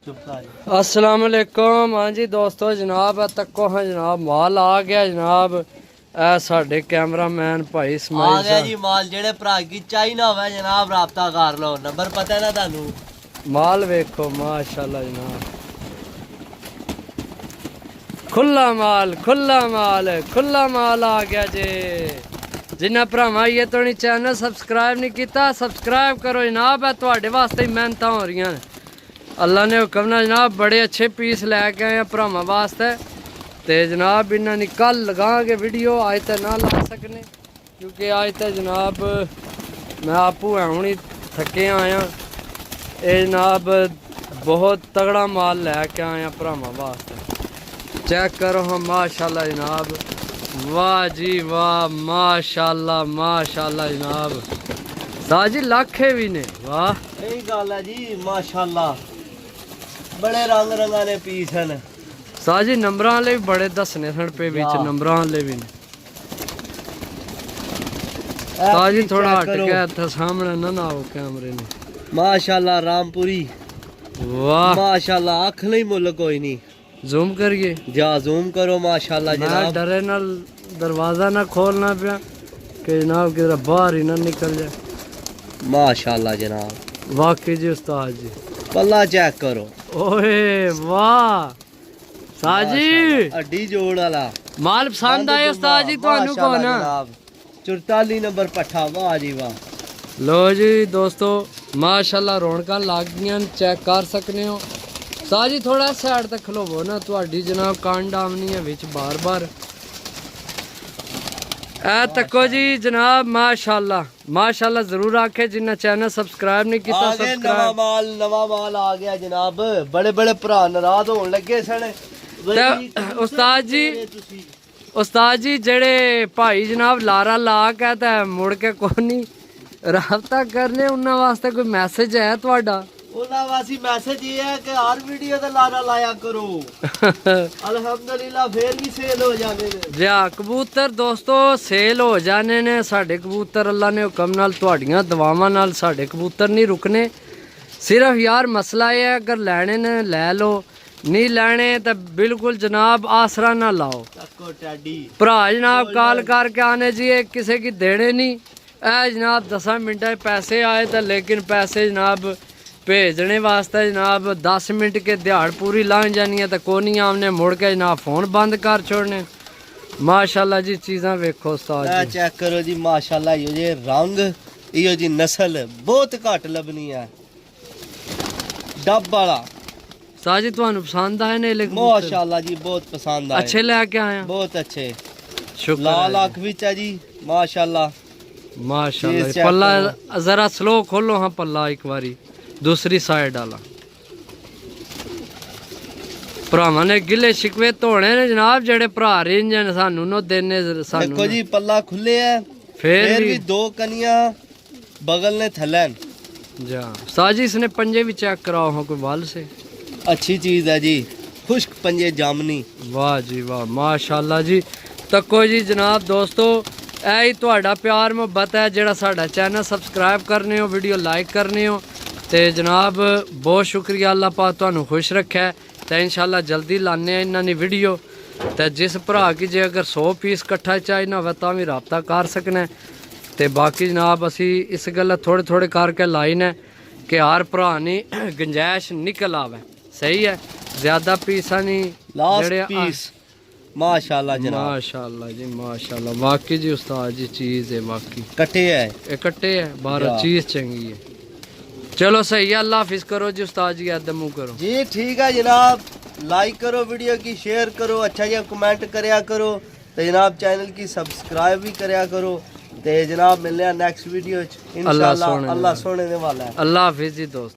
अस्सलाम वालेकुम। हाँ जी दोस्तों, जनाब तको हाँ जनाब माल आ गया जनाब। साडे कैमरामैन भाई इस्माइल आ गया जी माल। जेड़े भरा की चाइना होवे जनाब राबता कर लो, नंबर पता है ना थानू। माल वेखो माशाल्लाह जनाब, खुला माल खुला माल आ गया जी। जिन्हें भरावां ये तो नहीं चैनल सब्सक्राइब नहीं किया, सब्सक्राइब करो जनाब। है तुहाडे वास्ते ही मेहनत हो रही हैं। अल्लाह ने हुक्म ना जनाब बड़े अच्छे पीस लैके आए हैं भरावां वास्ते। तो जनाब इन्हों ने कल लगांगे वीडियो, अज तो ना ला सकने क्योंकि अज तो जनाब मैं आपू हूँ ही थके आया। ये जनाब बहुत तगड़ा माल लैके आया भरावां वास्ते। चेक करो हाँ माशाल्लाह जनाब, वाह जी वाह, माशाल्लाह माशाल्लाह जनाब। साजी लाखे भी ने, वाह यही गल है जी माशाल्लाह। बड़े रंग रंगाने पीस हैं साजी। नंबर वाले भी बड़े दसने सन पे बिच, नंबर वाले भी ने साजी। थोड़ा हट गया था सामने ना आओ कैमरे ने। माशाल्लाह रामपुरी, वाह माशाल्लाह। अख नहीं मुल कोई नहीं। जूम करिए जा जूम करो माशाल्लाह जनाब। डरे नाल दरवाजा ना खोलना पिया कि जनाब किधर बाहर ही ना निकल जाए। माशाल्लाह जनाब, वाकई जी उस्ताद जी। पल्ला चेक करो। ओए वाह साजी, अड्डी जोड़ वाला माल पसंद आए उस्ताद जी थानू को ना। 44 नंबर पट्ठा, वाह जी वाह। लो जी दोस्तों माशाल्लाह रौनकां लग गईयां, चेक कर सकने हो। साजी थोड़ा साइड तक खलोवो ना, तुहाडी जनाब कांड आमनी है विच बार बार। ए तको जी जनाब माशाल्लाह माशाल्लाह। जरूर आखे जिन्हें चैनल सब्सक्राइब नहीं किया सब्सक्राइब। नवा माल आ गया जनाब। बड़े बड़े भरा नाराज होने लगे सन। उस्ताद जी जेड़े भाई जनाब लारा ला के मुड़ के कोनी राबता करने, उन्होंने वास्ते कोई मैसेज है तुहाडा? उन्होंने वास्ते मैसेज ये है कि हर वीडियो ते लारा लाया करो। अल्हम्दुलिल्लाह फिर भी सेल हो जाने ने। जी हाँ कबूतर दोस्तों सेल हो जाने ने। साडे कबूतर अल्लाह ने हुक्म नाल तुहाडियां दुआवां नाल साडे कबूतर नहीं रुकने। सिर्फ यार मसला ये है अगर लैने ने लै लो, नहीं लैने तो बिल्कुल जनाब आसरा ना लाओ। भरा जनाब कॉल करके आने जी किसी की देने नहीं। ए जनाब 10 मिनट पैसे आए तो, लेकिन पैसे जनाब भेजने वास्ते जनाब 10 मिनट के दिहाड़ पूरी लांघ जानी है तो कोनी आमने मुड़ के जनाब फोन बंद कर छोड़ने। माशाल्लाह जी चीज़ां वेखो उस्ताद जी, चेक करो जी माशाल्लाह। यो जी रंग, यो जी नस्ल बहुत घट लभनी है। डब वाला साजी तुहानू पसंद आए ने? लेकिन माशाल्लाह जी बहुत पसंद आए। अच्छे लेके आए बहुत अच्छे। शुक्र लाल अख विच है जी माशाल्लाह माशाल्लाह। पल्ला जरा स्लो खोलो हाँ पल्ला एक बारी, दूसरी साइड वाला। भरावां ने गिले शिकवे धोने ने जनाब, जेड़े भरा रेंजन सानू नो देने सानू। देखो जी पल्ला खुले है, फिर भी 2 कनियां बगल ने थले। जा साजी इसने पंजे भी चेक कराओ हाँ कोई वाल से। अच्छी चीज है जी, खुश्क पंजे जामनी। वाह जी वाह माशाल्लाह जी। तको जी जनाब दोस्तों ऐ तुहाडा प्यार मुहब्बत है जेड़ा साडा चैनल सब्सक्राइब करने हो, वीडियो लाइक करने हो। तो जनाब बहुत शुक्रिया, अल्लाह पाक तुहानू खुश रखे। तो इंशाल्लाह जल्दी लाने इन्होंने वीडियो। तो जिस भरा की जे अगर 100 पीस कट्ठा चाहिए हो तो भी राबता कर सकना। तो बाकी जनाब असी इस गल थोड़े थोड़े करके लाई ने कि हर भरा नहीं गुंजाइश निकल आवे। सही है, ज्यादा पीसा नहीं लास्ट पीस। माशाल्लाह जनाब, माशाल्लाह जी माशाल्लाह। वाकई जी उस्ताद जी चीज़ है, वाकई कट्टे है, ये कट्टे है बारह, चीज़ चंगी है। चलो सही है, अल्लाह हाफिज करो जी उस्ताद जी, अदमू करो जी। ठीक है जनाब, लाइक करो वीडियो की, शेयर करो, अच्छा जी कमेंट करया करो। तो जनाब चैनल की सब्सक्राइब भी करया करो। तो जनाब मिलने नेक्स्ट वीडियो इंशाल्लाह। अल्लाह सोने वाला है। अल्लाह हाफिज जी दोस्त।